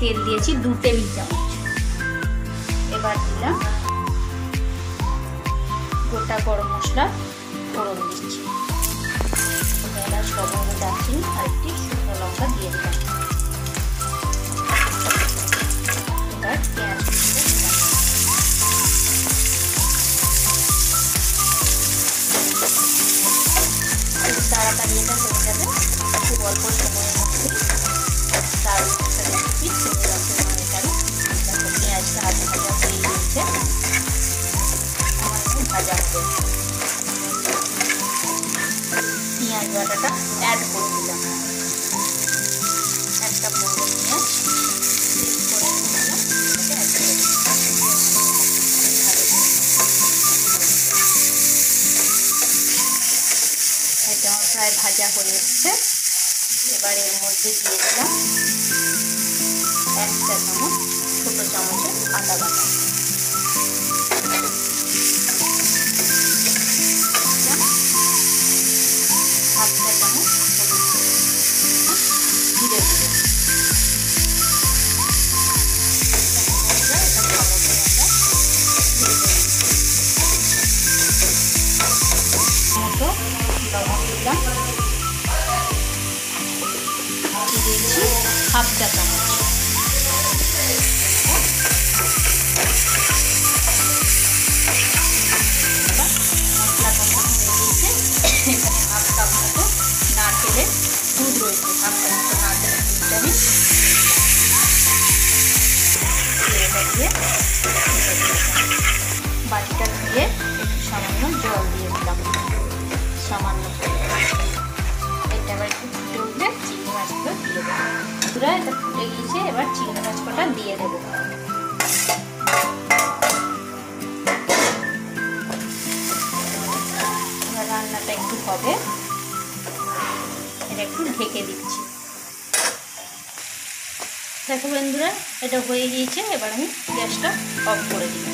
তেল দিয়েছি 2 টেবিল চামচ। এবার দিলাম গোটা গরম মশলা ফোড়ন দিচ্ছি। এলাচ, লবঙ্গ, দারচিনি আর একটি শুকনো লঙ্কা দিয়ে দিলাম। এবার পেঁয়াজ তাড়াতাড়ি এটা হয়ে যাবে, খুব অল্প সময়ের মধ্যে দারুণ একটা রেসিপি চিংড়ি মাছের মালাইকারি। দেখো পেঁয়াজটা আধা ভাজা হয়ে গিয়েছে, আমার ভাজা হবে। পেঁয়াজ বাটাটা অ্যাড করে দিলাম, একটা বড় পেঁয়াজ করে দিলাম, অ্যাড করে দিলাম। এটা প্রায় ভাজা হয়ে এসছে। এবার এর মধ্যে দিয়ে দিলাম 1 চা চামচ ছোট চামচের আদা বাটা, 1/2 চা চামচ জিরে গুঁড়ো। মতো লবণ দিলাম, দিয়েছি 1/2 চা চামচ। মশলা কষানো হয়ে গিয়েছে। এখানে 1/2 কাপ মতো নারকেলের দুধ রয়েছে, 1/2 কাপ মতো নারকেলের দুধটা আমি দিয়ে বাটিটা ধুয়ে একটু সামান্য জল দিয়ে দিলাম, সামান্য। এটা এবার একটু ফুটে উঠলে চিংড়ি মাছগুলো দিয়ে দেবো। পুরো এটা ফুটে গিয়েছে, এবার চিংড়ি মাছ কটা দিয়ে দেবো। এবার রান্নাটা একটু হবে, এটা একটু ঢেকে দিচ্ছি। দেখো বন্ধুরা, এটা হয়ে গিয়েছে। এবার আমি গ্যাসটা অফ করে দিই।